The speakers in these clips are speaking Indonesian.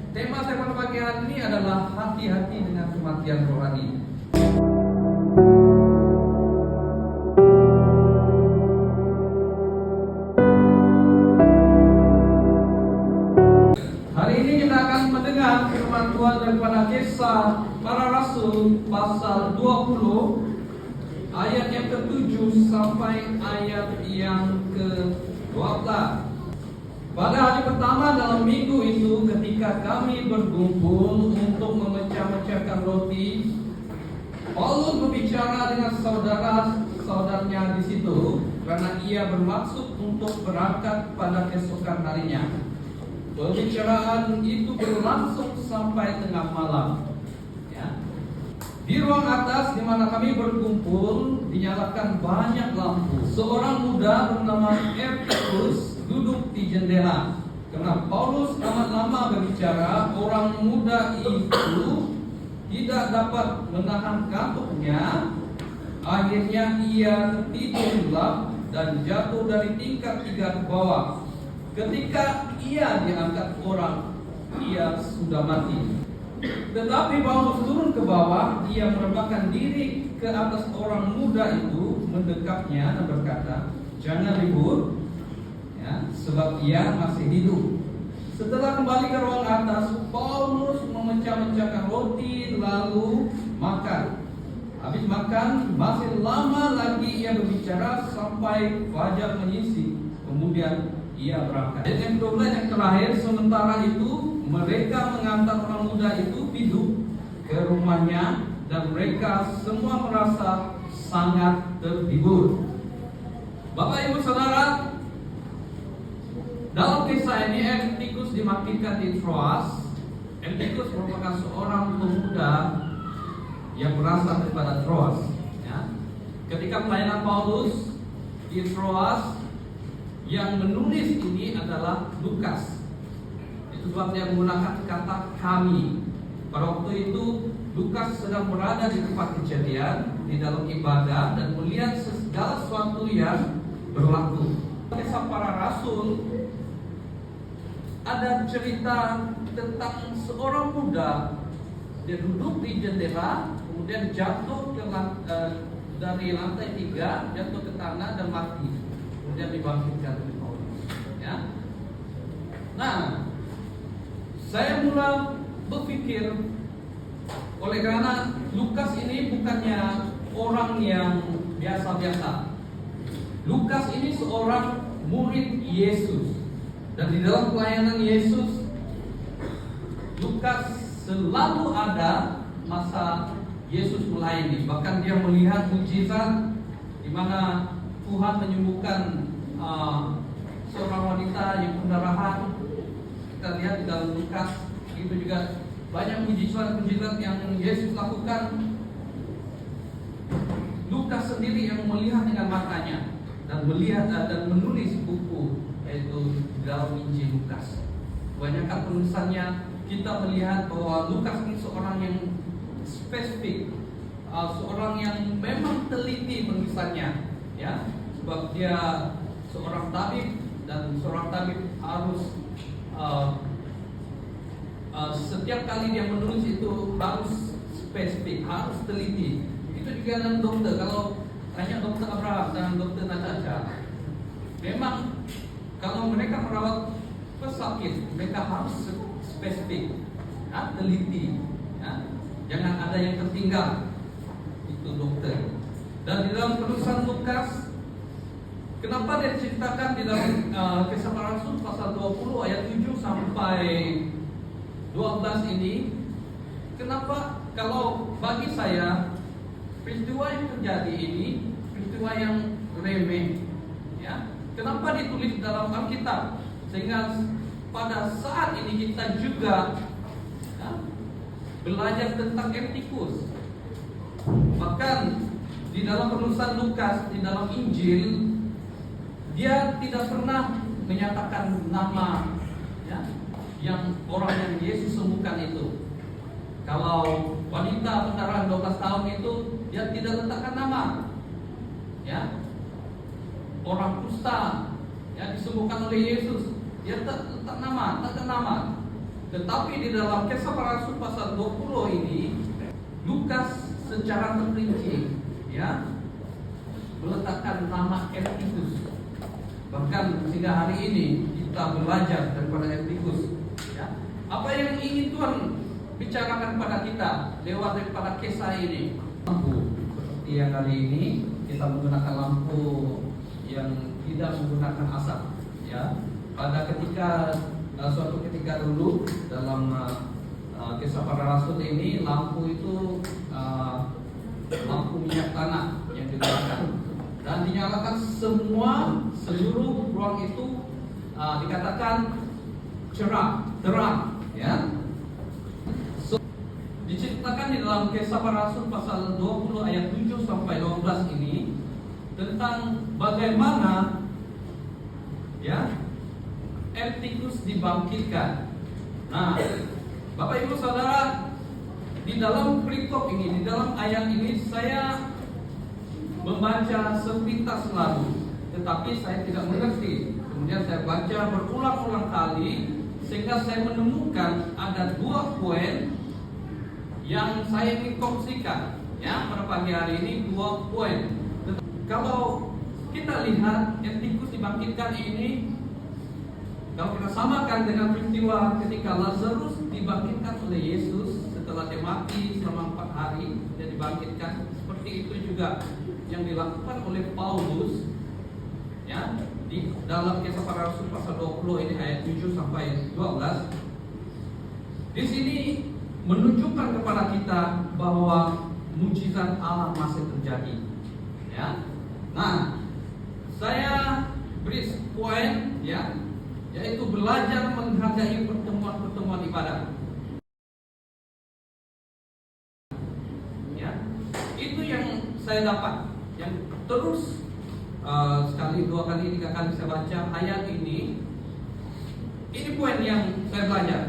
Tema saya pada pagi hari ini adalah hati-hati dengan kematian rohani. Hari ini kita akan mendengar firman Tuhan daripada Kisah Para Rasul pasal 20 ayat yang ke-7 sampai ayat yang ke-12. Pada hari pertama dalam minggu itu, ketika kami berkumpul untuk memecah-mecahkan roti, Paulus berbicara dengan saudara-saudaranya di situ karena ia bermaksud untuk berangkat pada keesokan harinya. Pembicaraan itu berlangsung sampai tengah malam. Ya. Di ruang atas di mana kami berkumpul dinyalakan banyak lampu. Seorang muda bernama Epicurus duduk di jendela. Karena Paulus amat lama berbicara, orang muda itu tidak dapat menahan kantuknya. Akhirnya ia tertidur lelap dan jatuh dari tingkat 3 ke bawah. Ketika ia diangkat orang, ia sudah mati. Tetapi Paulus turun ke bawah, ia merebahkan diri ke atas orang muda itu, mendekapnya dan berkata, "Jangan ribut, sebab ia masih hidup." Setelah kembali ke ruang atas, Paulus memecah-mecahkan roti lalu makan. Habis makan, masih lama lagi ia berbicara sampai fajar menyisik. Kemudian ia berangkat. Dan yang kedua yang terakhir, sementara itu mereka mengantar orang muda itu hidup ke rumahnya dan mereka semua merasa sangat terhibur. Bapak Ibu Saudara, dalam kisah ini Epicurus dimatikan di Troas. Epicurus merupakan seorang pemuda yang berasal daripada Troas. Ya. Ketika pelayanan Paulus di Troas, yang menulis ini adalah Lukas. Itu sebabnya menggunakan kata kami. Pada waktu itu Lukas sedang berada di tempat kejadian, di dalam ibadah, dan melihat segala sesuatu yang berlaku. Kisah Para Rasul ada cerita tentang seorang muda. Dia duduk di jendela, kemudian jatuh dari lantai 3, jatuh ke tanah dan mati. Kemudian dibangkitkan oleh Paulus. Ya. Nah, saya mulai berpikir, oleh karena Lukas ini bukannya orang yang biasa-biasa. Lukas ini seorang murid Yesus. Dan di dalam pelayanan Yesus, Lukas selalu ada masa Yesus melayani. Bahkan dia melihat mujizat di mana Tuhan menyembuhkan seorang wanita yang pendarahan. Kita lihat di dalam Lukas, itu juga banyak mujizat-mujizat yang Yesus lakukan. Lukas sendiri yang melihat dengan matanya dan melihat dan menulis buku, yaitu dalam Injil Lukas. Kebanyakan penulisannya kita melihat bahwa Lukas ini seorang yang spesifik, seorang yang memang teliti penulisannya, ya, sebab dia seorang tabib dan seorang tabib harus setiap kali dia menulis itu harus spesifik, harus teliti. Itu juga dengan dokter. Kalau tanya dokter Abraham dan dokter Natasha, memang kalau mereka merawat pesakit, mereka harus spesifik, teliti, ya. Jangan ada yang tertinggal. Itu dokter. Dan di dalam penulisan Lukas, kenapa dia diceritakan di dalam Kisah Para Rasul pasal 20 ayat 7 sampai 12 ini? Kenapa? Kalau bagi saya peristiwa yang terjadi ini peristiwa yang remeh, ya. Kenapa ditulis dalam Alkitab? Sehingga pada saat ini kita juga, ya, belajar tentang Epicurus. Bahkan di dalam penulisan Lukas, di dalam Injil, dia tidak pernah menyatakan nama, ya, yang orang yang Yesus sembuhkan itu. Kalau wanita pendarahan 12 tahun itu, dia tidak letakkan nama, ya. Orang kusta, ya, disembuhkan oleh Yesus, dia tak letak nama, tak ada nama. Tetapi di dalam Kisah Para Rasul pasal 20 ini, Lukas secara terperinci ya meletakkan nama Epictetus. Bahkan sehingga hari ini kita belajar daripada Epictetus ya. Apa yang ingin Tuhan bicarakan pada kita lewat daripada kisah ini? Lampu seperti yang hari ini kita menggunakan lampu yang tidak menggunakan asap ya. Pada suatu ketika dulu dalam Kisah Para Rasul ini, lampu itu lampu minyak tanah yang digunakan dan dinyalakan seluruh ruang itu, dikatakan cerah, terang ya. Diceritakan di dalam Kisah Para Rasul pasal 20 ayat 7 sampai 12 ini tentang bagaimana ya Epictetus dibangkitkan. Nah, Bapak Ibu Saudara, di dalam perikop ini, di dalam ayat ini saya membaca sepintas lalu, tetapi saya tidak mengerti. Kemudian saya baca berulang-ulang kali sehingga saya menemukan ada 2 poin yang saya ingin kongsikan ya pada pagi hari ini. 2 poin. Kalau kita lihat Epictetus dibangkitkan ini, kalau kita samakan dengan peristiwa ketika Lazarus dibangkitkan oleh Yesus setelah dia mati selama 4 hari, dia dibangkitkan. Seperti itu juga yang dilakukan oleh Paulus ya di dalam Kisah Para Rasul pasal 20 ini ayat 7 sampai 12. Di sini menunjukkan kepada kita bahwa mujizat Allah masih terjadi ya. Nah, saya beri poin ya, yaitu belajar menghargai pertemuan-pertemuan ibadah. Ya, itu yang saya dapat. Yang terus sekali, 2 kali, 3 kali saya baca ayat ini. Ini poin yang saya belajar.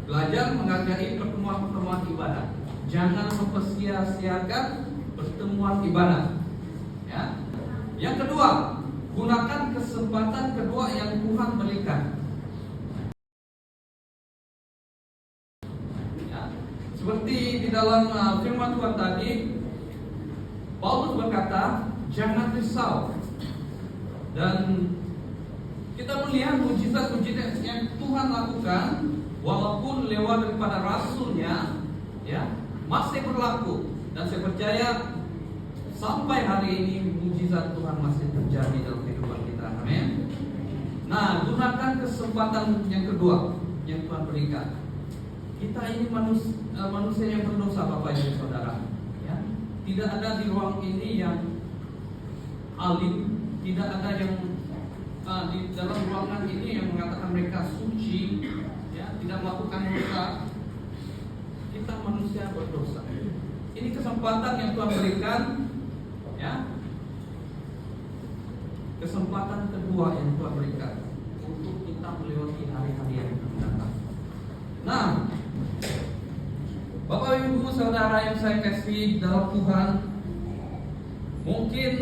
Belajar menghargai pertemuan-pertemuan ibadah. Jangan mempersia-siakan pertemuan ibadah. Ya. Yang kedua, gunakan kesempatan kedua yang Tuhan berikan. Ya, seperti di dalam firman Tuhan tadi, Paulus berkata, jangan risau. Dan kita melihat mujizat-mujizat yang Tuhan lakukan, walaupun lewat daripada rasulnya, ya masih berlaku. Dan saya percaya sampai hari ini mujizat Tuhan masih terjadi dalam kehidupan kita. Amin. Nah, gunakan kesempatan yang kedua yang Tuhan berikan. Kita ini manusia yang berdosa, Bapak Ibu Saudara. Ya. Tidak ada di ruang ini yang alim, tidak ada yang di dalam ruangan ini yang mengatakan mereka suci, ya, tidak melakukan dosa. Kita manusia berdosa. Ini kesempatan yang Tuhan berikan. Ya, kesempatan kedua yang Tuhan berikan untuk kita melewati hari-hari yang akan datang. Nah, Bapak Ibu Saudara yang saya kasih dalam Tuhan, mungkin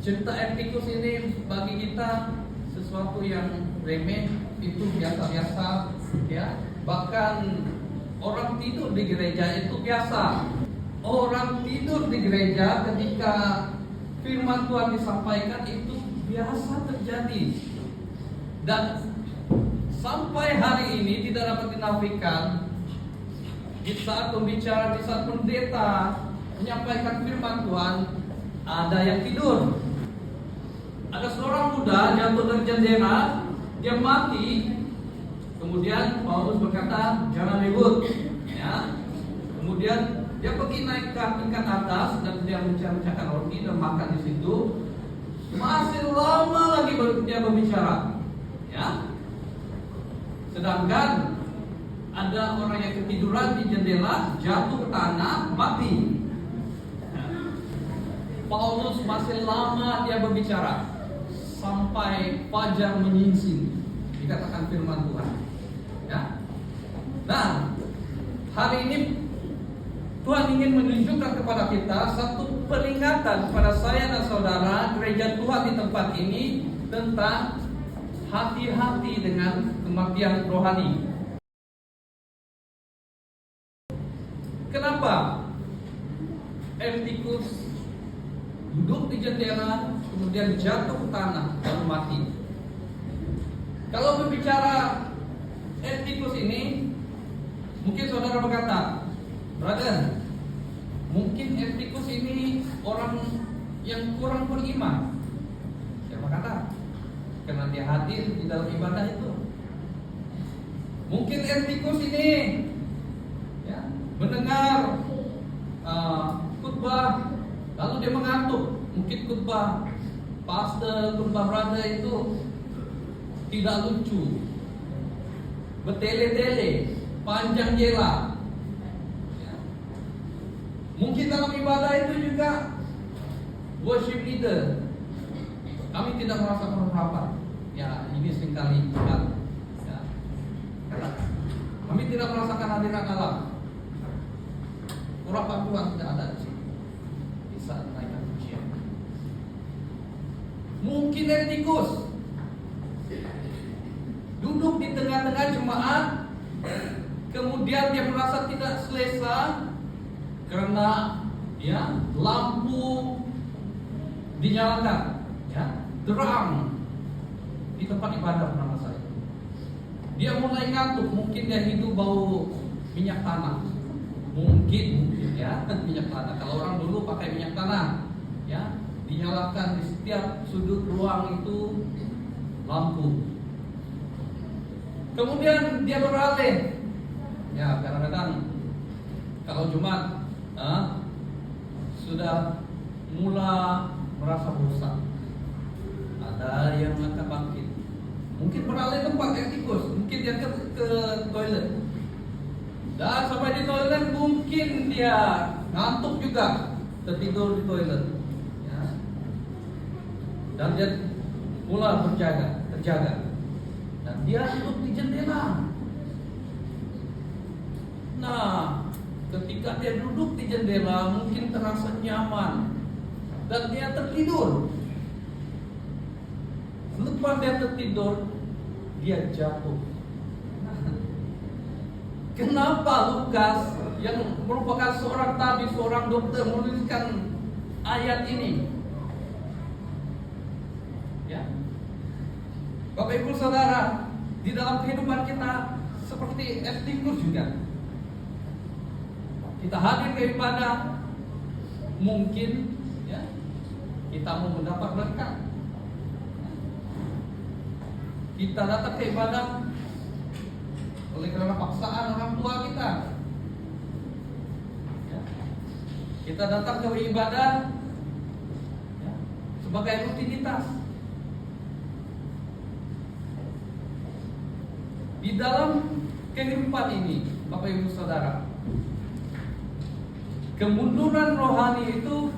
cerita Epictetus ini bagi kita sesuatu yang remeh, itu biasa-biasa, ya. Bahkan orang tidur di gereja itu biasa. Orang tidur di gereja ketika firman Tuhan disampaikan itu biasa terjadi. Dan sampai hari ini tidak dapat dinafikan, di saat pembicara, di saat pendeta menyampaikan firman Tuhan, ada yang tidur. Ada seorang muda jatuh dari jendela, dia mati. Kemudian Paulus berkata, jangan ribut, ya. Kemudian dia pergi naik ke tingkat atas dan dia mencari-cari roti dan makan di situ. Masih lama lagi dia berbicara, ya. Sedangkan ada orang yang ketiduran di jendela, jatuh ke tanah, mati. Paulus masih lama dia berbicara sampai fajar menyingsing, dikatakan firman Tuhan. Ya. Nah, hari ini Tuhan ingin menunjukkan kepada kita satu peringatan kepada saya dan saudara gereja Tuhan di tempat ini tentang hati-hati dengan kematian rohani. Kenapa Eutikus duduk di jendela, kemudian jatuh ke tanah dan mati? Kalau berbicara Eutikus ini, mungkin saudara berkata, brother, mungkin Eutikus ini orang yang kurang beriman. Siapa kata? Karena dia hadir di dalam ibadah itu. Mungkin Eutikus ini ya, mendengar khutbah, lalu dia mengantuk. Mungkin khutbah pastor, khutbah brother itu tidak lucu, bertele-tele, panjang jela. Ya. Mungkin dalam ibadah itu juga worship leader, kami tidak merasa pengharapan. Ya, ini seringkali benar. Ya. Kami tidak merasakan hadirat Allah. Urapan Tuhan tidak ada di sini. Bisa menaikkan pujian. Mungkin Eutikus duduk di tengah-tengah jemaat, kemudian dia merasa tidak selesa karena ya lampu dinyalakan, ya terang di tempat ibadah pada masa itu. Dia mulai ngantuk, mungkin dia hidup bau minyak tanah, mungkin ya minyak tanah. Kalau orang dulu pakai minyak tanah, ya dinyalakan di setiap sudut ruang itu lampu. Kemudian dia beralih, ya kadang-kadang kalau Jumat sudah mula merasa bosan, ada yang akan bangkit, mungkin beralih tempat Eutikus, mungkin dia ke toilet, dan sampai di toilet mungkin dia ngantuk juga, tertidur di toilet, ya. Dan dia mula terjaga. Dan dia duduk di jendela. Nah, ketika dia duduk di jendela, mungkin terasa nyaman dan dia tertidur. Lepas dia tertidur, dia jatuh. Kenapa Lukas yang merupakan seorang tabib, seorang dokter menuliskan ayat ini? Ya. Bapak Ibu Saudara, di dalam kehidupan kita seperti Eutikus juga. Kita hadir ke ibadah, mungkin ya, kita mau mendapat berkat. Kita datang ke ibadah oleh karena paksaan orang tua kita. Ya. Kita datang ke ibadah ya, sebagai rutinitas. Di dalam kehidupan ini, Bapak Ibu Saudara, kemunduran rohani itu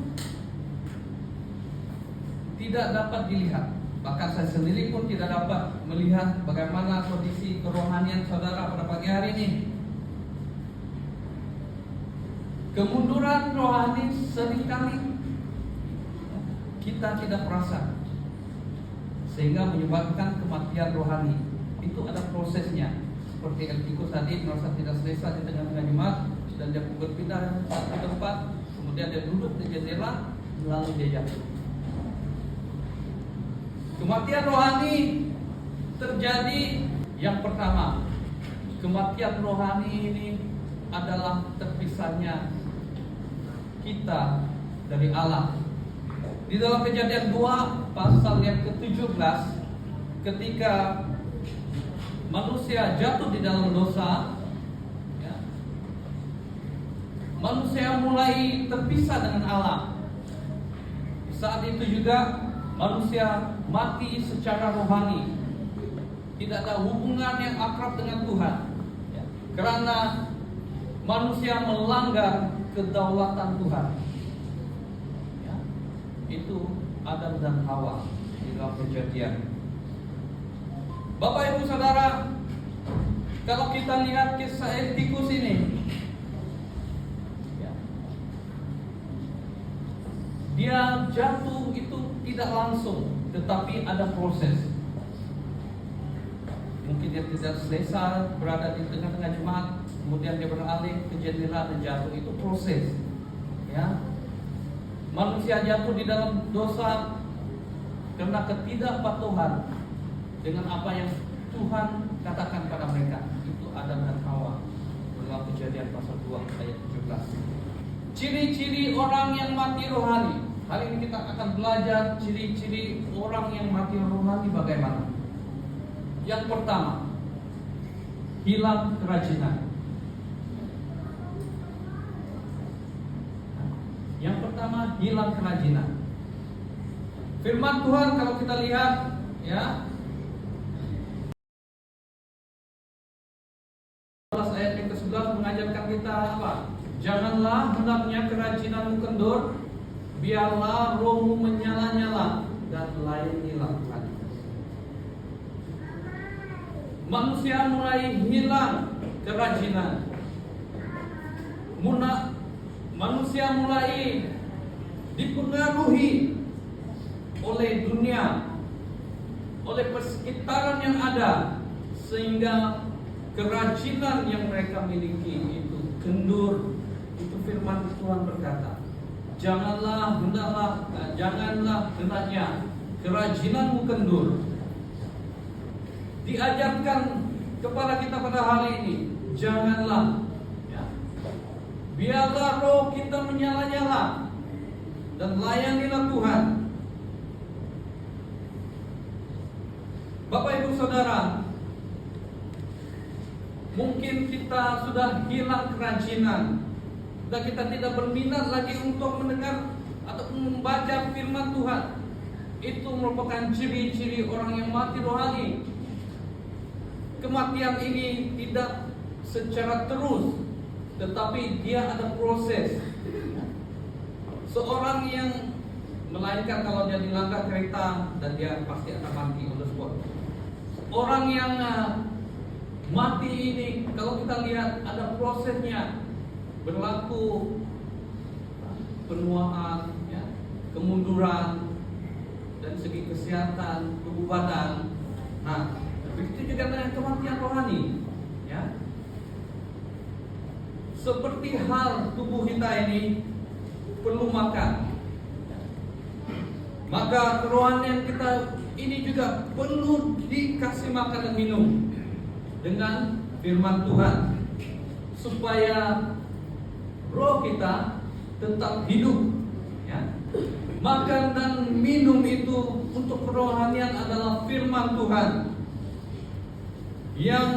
tidak dapat dilihat. Bahkan saya sendiri pun tidak dapat melihat bagaimana kondisi kerohanian saudara pada pagi hari ini. Kemunduran rohani seringkali kita tidak perasa, sehingga menyebabkan kematian rohani. Itu ada prosesnya. Seperti Eutikus tadi merasa tidak selesa di tengah-tengah jemaat, dan dia berpindah ke tempat, kemudian dia duduk di jendela, lalu dia jatuh. Kematian rohani terjadi yang pertama. Kematian rohani ini adalah terpisahnya kita dari Allah. Di dalam Kejadian 2 pasal yang ke-17, ketika manusia jatuh di dalam dosa, ya, manusia mulai terpisah dengan Allah. Di saat itu juga manusia mati secara rohani, tidak ada hubungan yang akrab dengan Tuhan, ya, karena manusia melanggar kedaulatan Tuhan. Ya, itu Adam dan Hawa di dalam Kejadian. Bapak Ibu Saudara, kalau kita lihat kisah Eutikus ini, ya, dia jatuh itu tidak langsung, tetapi ada proses. Mungkin dia tidak selesa berada di tengah-tengah jemaat, kemudian dia beralih ke jendela dan jatuh. Itu proses, ya. Manusia jatuh di dalam dosa karena ketidakpatuhan dengan apa yang Tuhan katakan pada mereka. Itu Adam dan Hawa dalam Kejadian pasal 2 ayat 17. Ciri-ciri orang yang mati rohani. Hari ini kita akan belajar ciri-ciri orang yang mati rohani bagaimana. Yang pertama, hilang kerajinan. Yang pertama, hilang kerajinan. Firman Tuhan kalau kita lihat, ya, ayat yang ke-11 mengajarkan kita apa? Janganlah hendaknya kerajinanmu kendur, biarlah rohmu menyala-nyala dan layanilah Tuhan. Manusia mulai hilang kerajinan. Manusia mulai dipengaruhi oleh dunia, oleh persekitaran yang ada, sehingga kerajinan yang mereka miliki itu kendur. Itu firman Tuhan berkata, janganlah hendaknya kerajinanmu kendur. Diajarkan kepada kita pada hari ini, janganlah, ya, biarlah roh kita menyala-nyala dan layanilah Tuhan. Bapak Ibu Saudara, mungkin kita sudah hilang kerajinan dan kita tidak berminat lagi untuk mendengar atau membaca firman Tuhan. Itu merupakan ciri-ciri orang yang mati rohani. Kematian ini tidak secara terus, tetapi dia ada proses. Seorang yang melainkan kalau dia dilanggar kereta dan dia pasti akan mati on the spot. Orang yang mati ini kalau kita lihat ada prosesnya, berlaku penuaan, ya, kemunduran dan segi kesehatan tubuh badan. Nah, begitu juga dengan kematian rohani, ya. Seperti hal tubuh kita ini perlu makan, maka kerohanian kita ini juga perlu dikasih makan dan minum dengan firman Tuhan, supaya roh kita tetap hidup, ya. Makan dan minum itu untuk kerohanian adalah firman Tuhan yang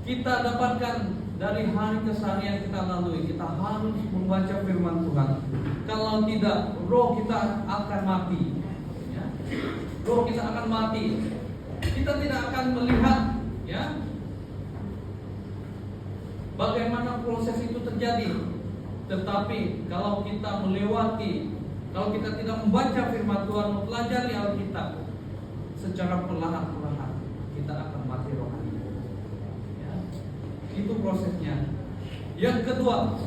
kita dapatkan dari hari keseharian kita lalui. Kita harus membaca firman Tuhan. Kalau tidak, roh kita akan mati, ya. Roh kita akan mati. Kita tidak akan melihat, ya, bagaimana proses itu terjadi. Tetapi kalau kita melewati, kalau kita tidak membaca firman Tuhan, mempelajari Alkitab secara perlahan-lahan, kita akan mati rohani, ya. Itu prosesnya. Yang kedua,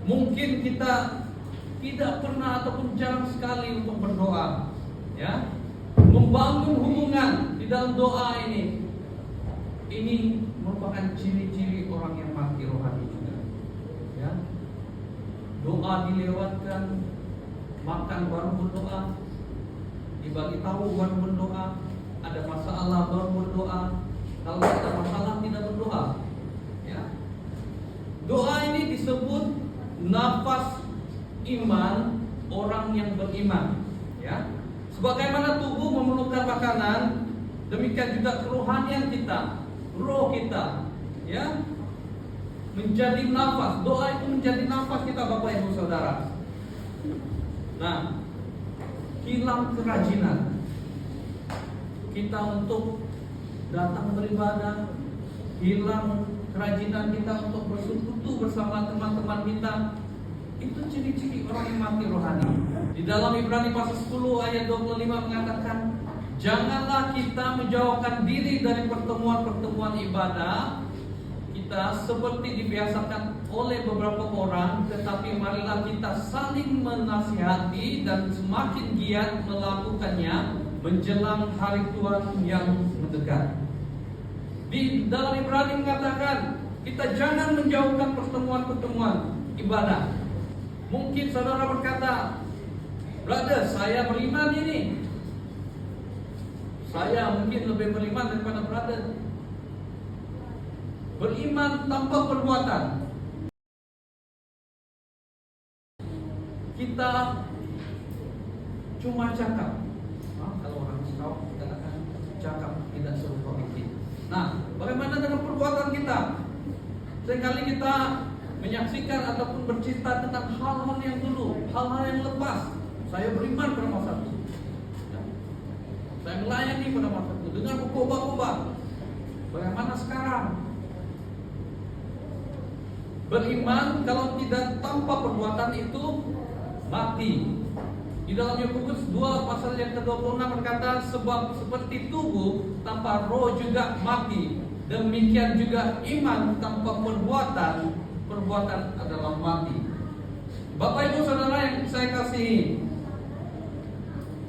mungkin kita tidak pernah ataupun jarang sekali untuk berdoa, ya, membangun hubungan di dalam doa ini. Ini merupakan ciri-ciri orang yang mati rohani juga, ya. Doa dilewatkan, makan baru berdoa, dibagi tahu baru berdoa, ada masalah baru berdoa, kalau ada masalah tidak berdoa, ya. Doa ini disebut nafas iman orang yang beriman, ya. Sebagaimana tubuh memerlukan makanan, demikian juga kerohanian kita, roh kita, ya, menjadi nafas. Doa itu menjadi nafas kita, Bapak Ibu Saudara. Nah, hilang kerajinan kita untuk datang beribadah, hilang kerajinan kita untuk bersekutu bersama teman-teman kita. Itu ciri-ciri orang yang mati rohani. Di dalam Ibrani pasal 10 ayat 25 mengatakan, janganlah kita menjauhkan diri dari pertemuan-pertemuan ibadah kita seperti dibiasakan oleh beberapa orang, tetapi marilah kita saling menasihati dan semakin giat melakukannya menjelang hari Tuhan yang dekat. Di dalam Ibrani mengatakan kita jangan menjauhkan pertemuan-pertemuan ibadah. Mungkin saudara berkata, brother, saya beriman ini. Saya mungkin lebih beriman daripada brother. Beriman tanpa perbuatan. Kita cuma cakap. Kalau orang Islam kita akan cakap, tidak serupa bukti. Nah, bagaimana dengan perbuatan kita? Seringkali kita menyaksikan ataupun bercerita tentang hal-hal yang dulu, hal-hal yang lepas. Saya beriman pada masa itu. Saya melayani pada masa itu dengan berubah-ubah. Bagaimana sekarang? Beriman kalau tidak tanpa perbuatan itu mati. Di dalam Yakobus 2 pasal yang ke-26 berkata, sebab seperti tubuh tanpa roh juga mati, demikian juga iman tanpa perbuatan adalah mati. Bapak Ibu Saudara yang saya kasihi,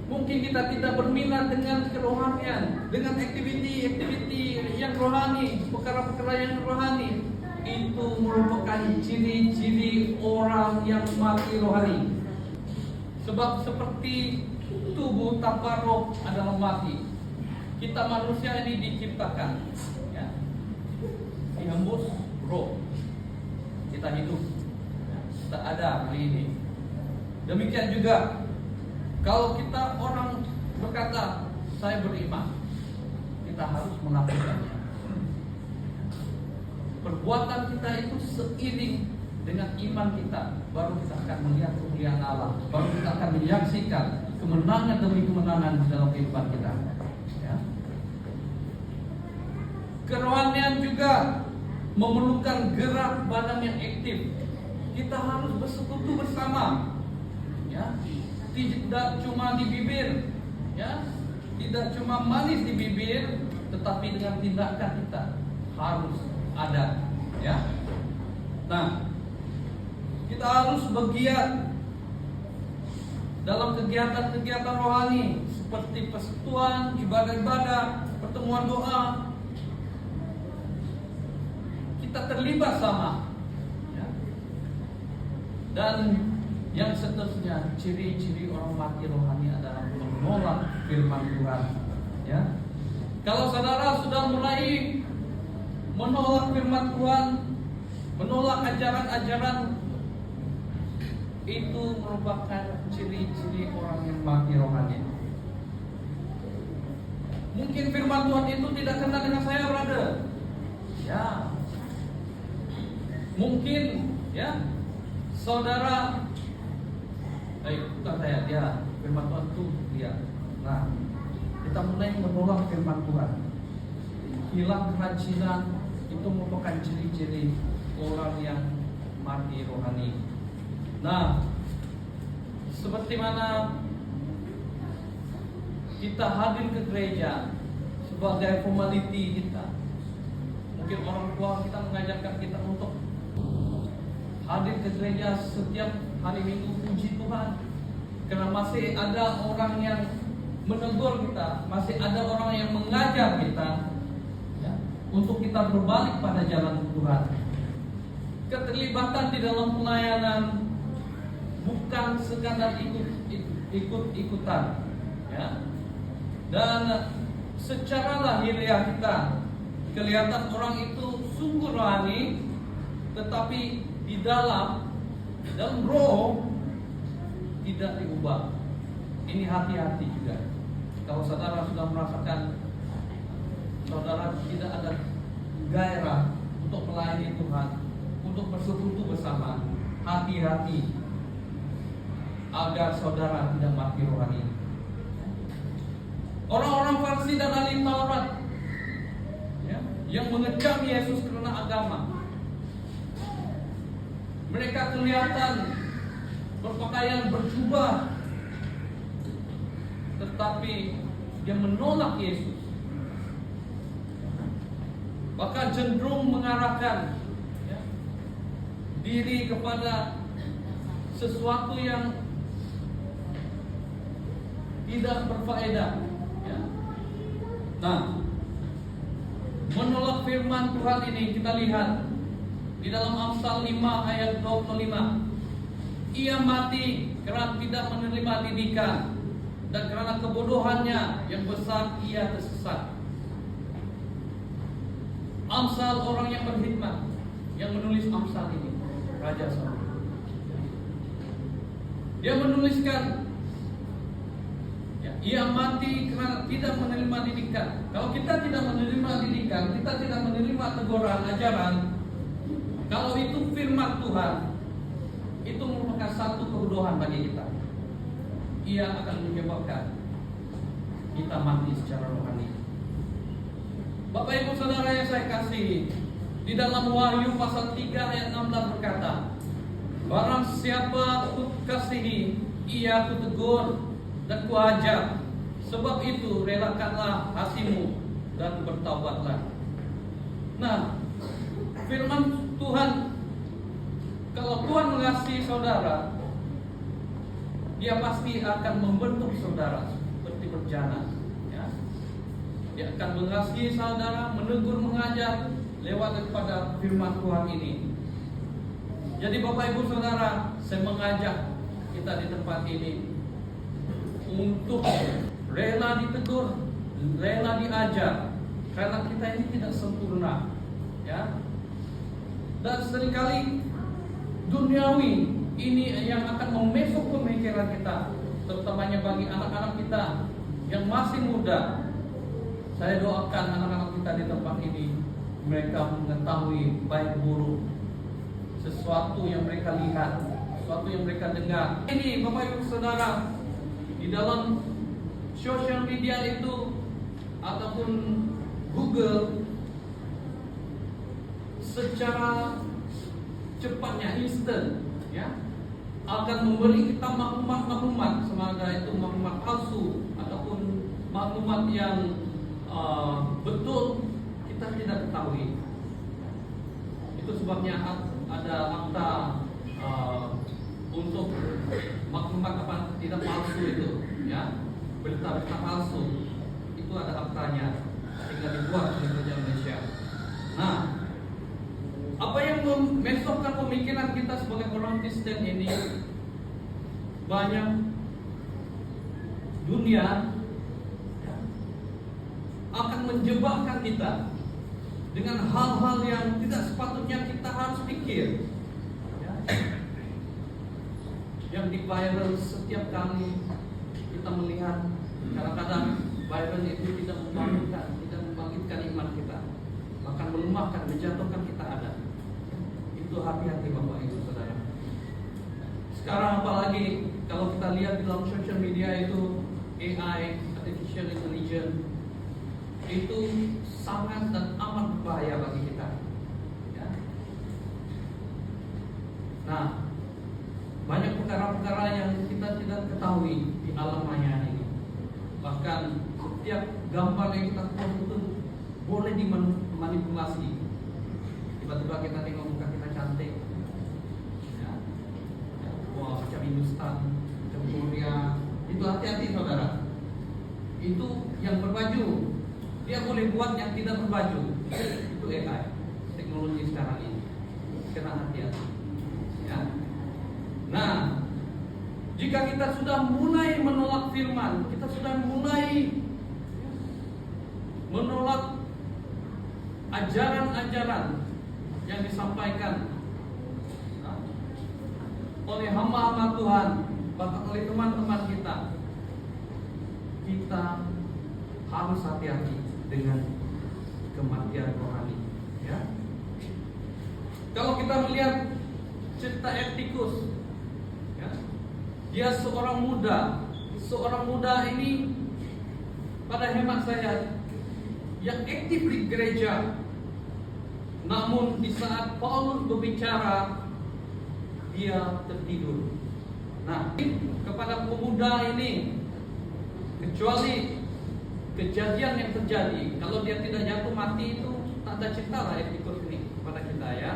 mungkin kita tidak berminat dengan kerohanian, dengan aktiviti yang rohani, perkara-perkara yang rohani. Itu merupakan ciri-ciri orang yang mati rohani. Sebab seperti tubuh tanpa roh adalah mati. Kita manusia ini diciptakan, ya, dihembus roh, kita hidup, tak ada hari ini. Demikian juga kalau kita orang berkata saya beriman, kita harus melakukannya. Perbuatan kita itu seiring dengan iman kita, baru kita akan melihat kemuliaan Allah, baru kita akan menyaksikan kemenangan demi kemenangan di dalam kehidupan kita. Ya. Kerohanian juga memerlukan gerak badan yang aktif. Kita harus bersekutu bersama, ya, tidak cuma di bibir, ya, tidak cuma manis di bibir, tetapi dengan tindakan kita harus ada, ya. Nah, kita harus bergiat dalam kegiatan-kegiatan rohani seperti persekutuan, ibadah-ibadah, pertemuan doa. Kita terlibat sama, ya. Dan yang seterusnya, ciri-ciri orang mati rohani adalah menolak firman Tuhan, ya. Kalau saudara sudah mulai menolak firman Tuhan, menolak ajaran-ajaran, itu merupakan ciri-ciri orang yang mati rohani. Mungkin firman Tuhan itu tidak kenal dengan saya, brother. Ya. Mungkin, ya, saudara, bukan saya, dia firman Tuhan itu dia. Nah, kita mulai menolak firman Tuhan. Hilang kerajinan itu merupakan ciri-ciri orang yang mati rohani. Nah, seperti mana kita hadir ke gereja sebagai formality kita. Mungkin orang tua kita mengajarkan kita untuk hadir ke gereja setiap hari Minggu, puji Tuhan. Karena masih ada orang yang menegur kita, masih ada orang yang mengajar kita, ya, untuk kita berbalik pada jalan Tuhan. Keterlibatan di dalam pelayanan bukan sekadar ikut-ikutan, ya. Dan secara lahiriah kita kelihatan orang itu sungguh rohani, tetapi di dalam roh tidak diubah. Ini hati-hati juga. Kalau saudara sudah merasakan saudara tidak ada gairah untuk melayani Tuhan, untuk bersekutu bersama, hati-hati agar saudara tidak mati rohani. Orang-orang Farisi dan ahli Taurat, ya, yang mengecam Yesus karena agama, mereka kelihatan berpakaian berjubah, tetapi dia menolak Yesus, bahkan cenderung mengarahkan, ya, diri kepada sesuatu yang tidak berfaedah, ya. Nah, menolak firman Tuhan ini, kita lihat di dalam Amsal 5 ayat 25. Ia mati karena tidak menerima didikan, dan karena kebodohannya yang besar ia tersesat. Amsal, orang yang berhikmat yang menulis Amsal ini, Raja Salomo. Dia menuliskan, ya, ia mati karena tidak menerima didikan. Kalau kita tidak menerima didikan, kita tidak menerima teguran, ajaran, kalau itu firman Tuhan, itu merupakan satu kebodohan bagi kita. Ia akan menyebabkan kita mati secara rohani. Bapak Ibu Saudara yang saya kasihi, di dalam Wahyu pasal 3 ayat 16 berkata, barang siapa ku kasihi, ia ku tegur dan ku ajar. Sebab itu relakanlah hatimu dan bertaubatlah. Nah, firman Tuhan, kalau Tuhan mengasihi saudara, Dia pasti akan membentuk saudara seperti berjana. Ya. Dia akan mengasihi saudara, menegur, mengajar lewat daripada firman Tuhan ini. Jadi Bapak Ibu Saudara, saya mengajak kita di tempat ini untuk rela ditegur, rela diajar, karena kita ini tidak sempurna, ya. Dan seringkali duniawi ini yang akan memesok pemikiran kita, terutamanya bagi anak-anak kita yang masih muda. Saya doakan anak-anak kita di tempat ini, mereka mengetahui baik buruk, sesuatu yang mereka lihat, sesuatu yang mereka dengar. Ini Bapak Ibu Saudara, di dalam sosial media itu ataupun Google, secara cepatnya, instan, ya, akan memberi kita maklumat-maklumat, sama ada itu maklumat palsu ataupun maklumat yang betul kita tidak ketahui. Itu sebabnya ada akta untuk maklumat apa tidak palsu itu, ya, berita-berita palsu itu ada aktanya, sehingga dibuat oleh Kerajaan Malaysia. Nah, apa yang memesokkan pemikiran kita sebagai orang Kristen ini, banyak dunia akan menjebakkan kita dengan hal-hal yang tidak sepatutnya kita harus pikir, ya. Yang di viral setiap kali kita melihat, kadang-kadang viral itu tidak membangkitkan iman kita, bahkan melemahkan, menjatuhkan kita ada. Itu hati-hati Bapak Ibu Saudara. Sekarang apalagi kalau kita lihat di dalam social media itu AI, artificial intelligence, itu sangat dan amat berbahaya bagi kita, ya. Nah, banyak perkara-perkara yang kita tidak ketahui di alam maya ini. Bahkan setiap gambar yang kita post itu boleh dimanipulasi. Tiba-tiba kita tengok muka kita cantik, ya. Wah, macam Hindustan, macam Korea. Itu hati-hati saudara. Itu yang berbaju, dia boleh buat yang tidak berbaju. Itu AI, teknologi sekarang ini. Kena hati-hati, ya. Nah, jika kita sudah mulai menolak firman, kita sudah mulai menolak ajaran-ajaran yang disampaikan oleh hamba-hamba Tuhan, bahkan oleh teman-teman kita, kita harus hati-hati dengan kematian rohani, ya. Kalau kita melihat cerita Eptikus, ya, dia seorang muda ini pada hemat saya yang aktif di gereja. Namun di saat Paulus berbicara, dia tertidur. Nah, kepada pemuda ini, kecuali kejadian yang terjadi, kalau dia tidak jatuh mati itu tak ada cerita lah Eptikus ini kepada kita, ya.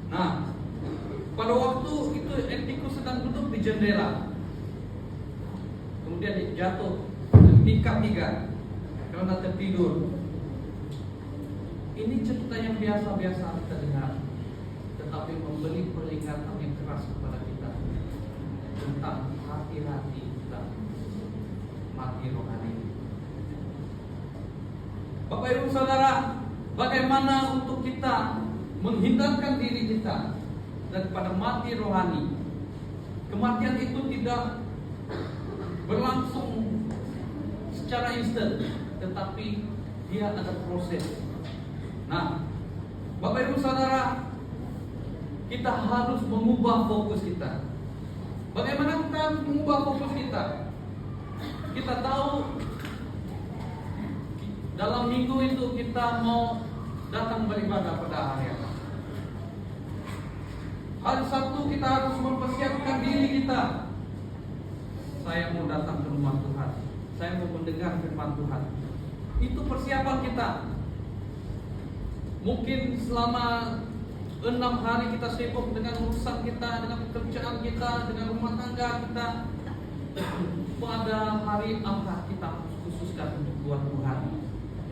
Nah, pada waktu itu Eptikus sedang duduk di jendela, kemudian dia jatuh, tingkat 3 karena tertidur. Ini cerita yang biasa-biasa kita dengar, tetapi memberi peringatan yang keras kepada kita tentang hati-hati kita mati rohani. Bapak Ibu Saudara, bagaimana untuk kita menghindarkan diri kita daripada mati rohani? Kematian itu tidak berlangsung secara instan, tetapi dia ada proses. Nah, Bapak Ibu Saudara, kita harus mengubah fokus kita. Bagaimana kita harus mengubah fokus kita? Kita tahu dalam minggu itu kita mau datang beribadah pada hari apa? Hari Sabtu kita harus mempersiapkan diri kita. Saya mau datang ke rumah Tuhan. Saya mau mendengar firman Tuhan. Itu persiapan kita. Mungkin selama 6 hari kita sibuk dengan urusan kita, dengan pekerjaan kita, dengan rumah tangga kita. Pada hari apa kita khususkan untuk buat Tuhan?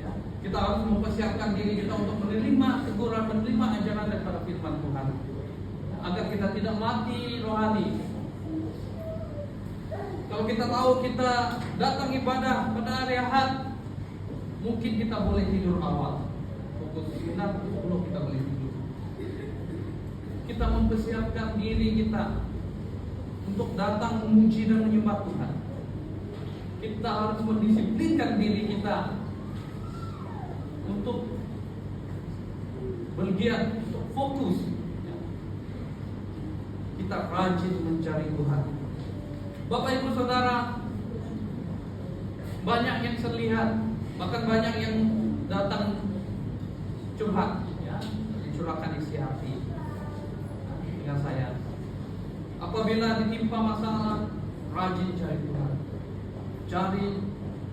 Ya. Kita harus mempersiapkan diri kita untuk menerima teguran, menerima ajaran daripada firman Tuhan, agar kita tidak mati rohani. Kalau kita tahu kita datang ibadah pada hari Ahad, mungkin kita boleh tidur awal. Pukul 9, pukul 10 kita boleh tidur. Kita mempersiapkan diri kita untuk datang memuji dan menyembah Tuhan. Kita harus mendisiplinkan diri kita untuk bergiat, untuk fokus. Kita rajin mencari Tuhan. Bapak Ibu Saudara, banyak yang terlihat, bahkan banyak yang datang curhat, ya, curahkan isi hati dengan saya. Apabila ditimpa masalah, rajin cari Tuhan,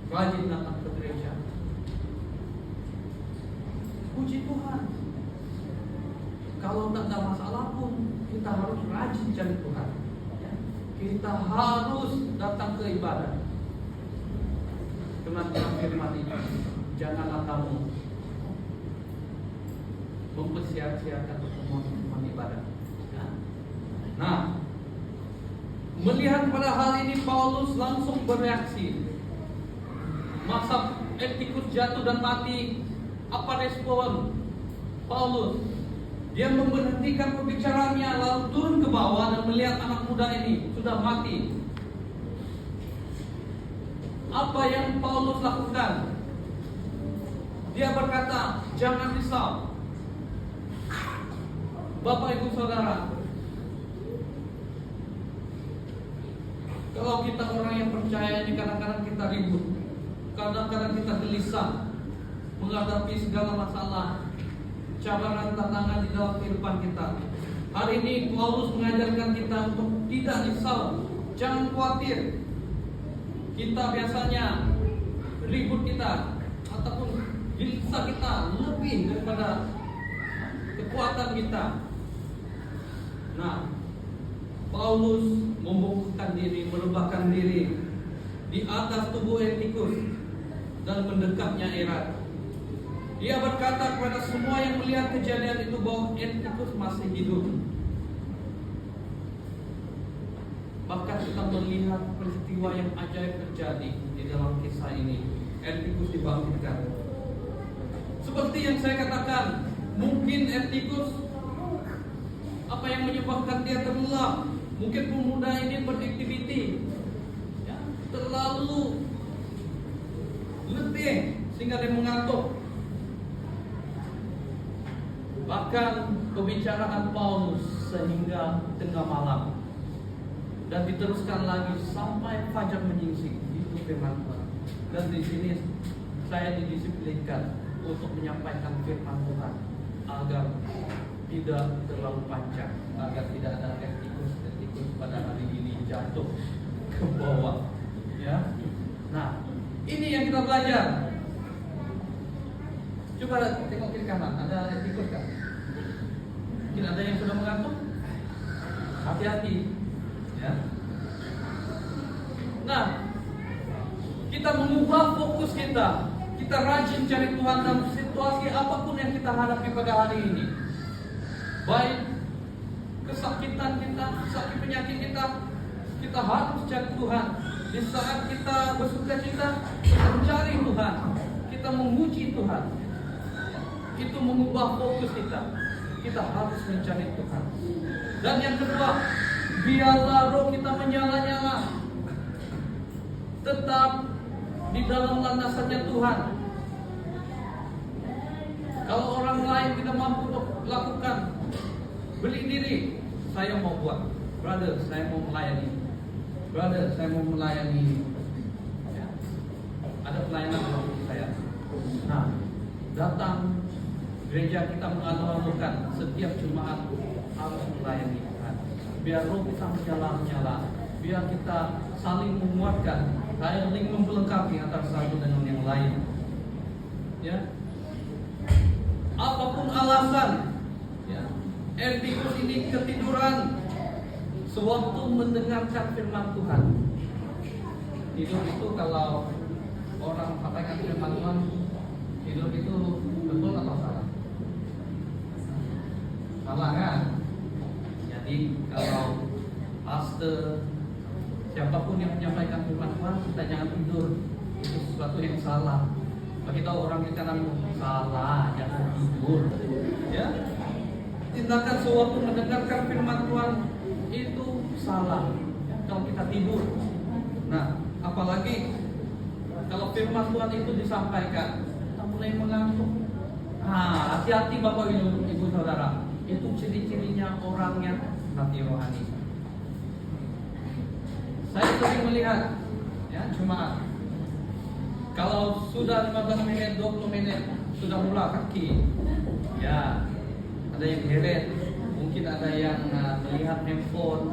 rajin datang ke gereja. Puji Tuhan. Kalau tak ada masalah pun, kita harus rajin cari Tuhan. Kita harus datang ke ibadah. Dengan firman ini, janganlah kamu mempersia-siakan pertemuan ibadah. Nah, melihat pada hal ini, Paulus langsung bereaksi. Masa Eptikus jatuh dan mati, apa respon Paulus? Dia memberhentikan pembicaraannya, lalu turun ke bawah dan melihat anak muda ini sudah mati. Apa yang Paulus lakukan? Dia berkata, jangan risau. Bapak Ibu Saudara, kalau kita orang yang percaya ini, kadang-kadang kita ribut, kadang-kadang kita gelisah menghadapi segala masalah, cabaran, tantangan di dalam kehidupan kita. Hari ini Paulus mengajarkan kita untuk tidak risau, jangan khawatir. Kita biasanya ribut kita ataupun gelisah kita lebih daripada kekuatan kita. Nah, Paulus membungkukkan diri, merebahkan diri di atas tubuh Eptikus dan mendekapnya erat. Dia berkata kepada semua yang melihat kejadian itu bahwa Eptikus masih hidup. Bahkan kita melihat peristiwa yang ajaib terjadi di dalam kisah ini. Eptikus dibangkitkan. Seperti yang saya katakan, mungkin Eptikus, apa yang menyebabkan dia terlelap? Mungkin pemuda ini beraktiviti, ya, terlalu letih sehingga dia mengantuk. Bahkan pembicaraan Paulus sehingga tengah malam, dan diteruskan lagi sampai fajar menyingsing. Itu firman Tuhan. Dan di sini saya didisiplinkan untuk menyampaikan firman Tuhan agar tidak terlalu panjang, agar tidak ada Eptikus pada hari ini jatuh ke bawah. Ya. Nah, ini yang kita belajar. Coba tengok kiri kanan, ada Eptikus kan? Mungkin ada yang sudah mengantuk. Hati-hati, ya. Nah, kita mengubah fokus kita. Kita rajin cari Tuhan dalam situasi apapun yang kita hadapi pada hari ini, baik kesakitan kita, sakit penyakit kita harus cari Tuhan. Di saat kita bersuka cita, kita mencari Tuhan, kita memuji Tuhan. Itu mengubah fokus kita. Kita harus mencari Tuhan. Dan yang kedua, biarlah roh kita menyala-nyala, tetap di dalam landasannya Tuhan. Kalau orang lain tidak mampu lakukan, beli diri, saya mau buat. Brother, saya mau melayani. Brother, saya mau melayani. Ya. Ada pelayanan dalam saya. Nah, datang gereja kita mengalu-alukan setiap jemaat harus melayani Tuhan. Biar roh kita menyala-nyala, biar kita saling menguatkan, saling melengkapi antara satu dengan yang lain. Ya, apapun alasan, ya, Eutikus ini ketiduran sewaktu mendengarkan firman Tuhan. Tidur itu kalau orang sampaikan firman Tuhan, tidur itu betul atau salah? Salah kan? Jadi kalau pastor, siapapun yang menyampaikan firman Tuhan, kita jangan tidur. Itu sesuatu yang salah. Bagi tahu orang di kanan, salah, jangan tidur. Ya, tindakan sewaktu mendengarkan firman Tuhan itu salah. Ya, kalau kita tidur. Nah, apalagi kalau firman Tuhan itu disampaikan, kita mulai mengantuk. Nah, hati-hati Bapak Ibu Saudara. Itu ciri-cirinya orang yang mati rohani. Saya sering melihat, ya, jemaat, kalau sudah 15 menit, 20 menit sudah mulai kaki, ya, ada yang heret, mungkin ada yang melihat handphone.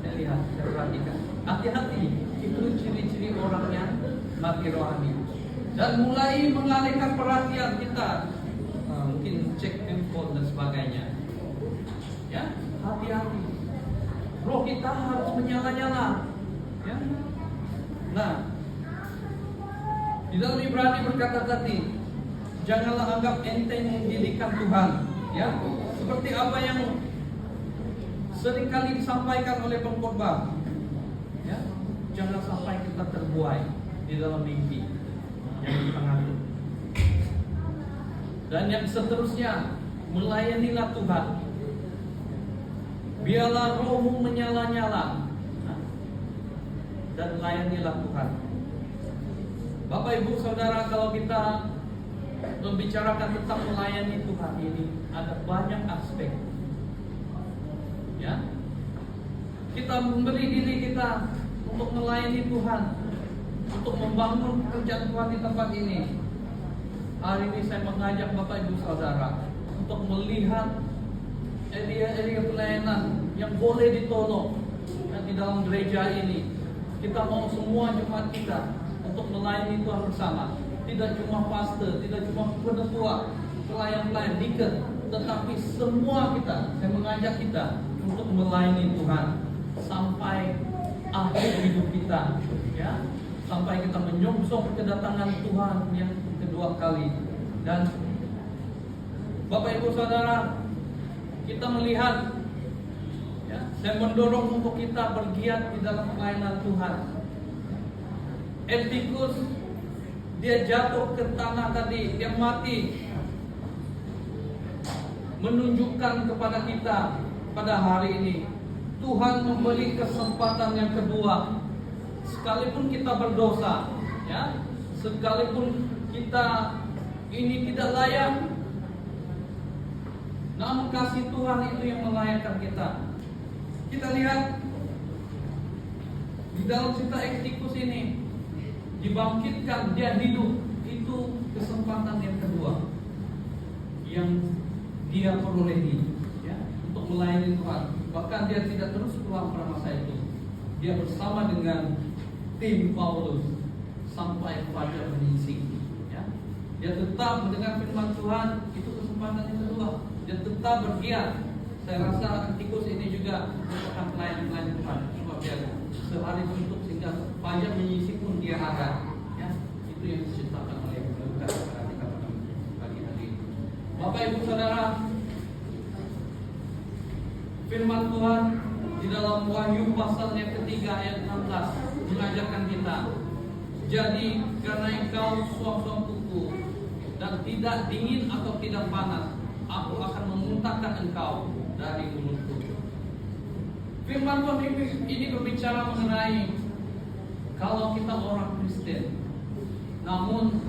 Saya lihat, saya perhatikan. Hati-hati, itu ciri-ciri orang yang mati rohani. Dan mulai mengalihkan perhatian kita, mungkin cek handphone dan sebagainya. Ya, hati-hati. Roh kita harus menyala-nyala. Ya. Nah, di dalam Ibrani berkata tadi, janganlah anggap enteng didikan Tuhan. Ya, seperti apa yang seringkali disampaikan oleh pengkhotbah. Ya, jangan sampai kita terbuai di dalam mimpi yang kita ngantuk. Dan yang seterusnya, melayanilah Tuhan. Biarlah rohmu menyala-nyala, dan layanilah Tuhan. Bapak Ibu Saudara, kalau kita membicarakan tentang melayani Tuhan ini, ada banyak aspek. Ya, kita memberi diri kita untuk melayani Tuhan, untuk membangun pekerjaan Tuhan di tempat ini. Hari ini saya mengajak Bapak Ibu Saudara untuk melihat area-area pelayanan yang boleh ditolong di dalam gereja ini. Kita mau semua jemaat kita untuk melayani Tuhan bersama. Tidak cuma pastor, tidak cuma penetua, pelayan-pelayan, deacon, tetapi semua kita. Saya mengajak kita untuk melayani Tuhan sampai akhir hidup kita, ya, sampai kita menyongsong kedatangan Tuhan yang kedua kali. Dan Bapak Ibu Saudara, kita melihat, ya, saya mendorong untuk kita bergiat di dalam pelayanan Tuhan. Eutikus, dia jatuh ke tanah tadi, dia mati, menunjukkan kepada kita pada hari ini Tuhan memberi kesempatan yang kedua. Sekalipun kita berdosa, ya, sekalipun kita ini tidak layak, namun kasih Tuhan itu yang melayakkan kita. Kita lihat di dalam cerita Eutikus ini, dibangkitkan, dia hidup, itu kesempatan yang kedua yang dia perolehi, ya, untuk melayani Tuhan. Bahkan dia tidak terus pulang pada masa itu. Dia bersama dengan tim Paulus sampai fajar menyingsing. Ya. Dia tetap mendengar firman Tuhan, itu kesempatan yang kedua. Dia tetap bergiat. Saya rasa Eutikus ini juga merupakan pelayan Tuhan. Sebab dia sehari suntuk sehingga fajar menyingsing pun dia ada. Ya. Itu yang diceritakan oleh Lukas ketika pertama. Bapak Ibu Saudara, firman Tuhan di dalam Wahyu pasal yang ketiga ayat 16 mengajarkan kita, jadi karena engkau suam-suam kuku dan tidak dingin atau tidak panas, aku akan memuntahkan engkau dari mulutku. Firman Tuhan ini berbicara mengenai kalau kita orang Kristen, namun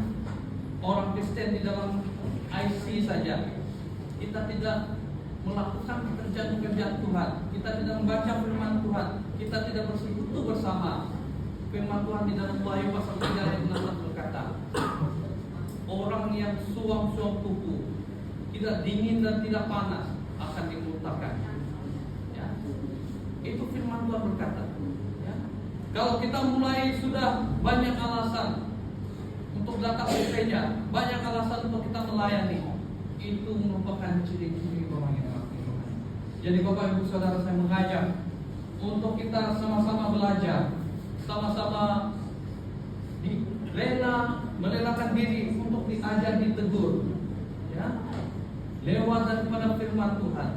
orang Kristen di dalam IC saja, kita tidak melakukan pekerjaan-pekerjaan Tuhan, kita tidak membaca firman Tuhan, kita tidak bersekutu bersama. Firman Tuhan di dalam Wahyu pasal 3 ayat 16 berkata, orang yang suam-suam kuku, tidak dingin dan tidak panas, akan dimuntahkan. Ya. Itu firman Tuhan berkata. Ya. Kalau kita mulai sudah banyak alasan untuk datang ke gereja, banyak alasan untuk kita melayani, itu merupakan ciri-ciri orang yang mati. Jadi Bapak Ibu Saudara, saya mengajak untuk kita sama-sama belajar, sama-sama merelakan diri untuk diajar, ditegur, ya, lewat daripada firman Tuhan.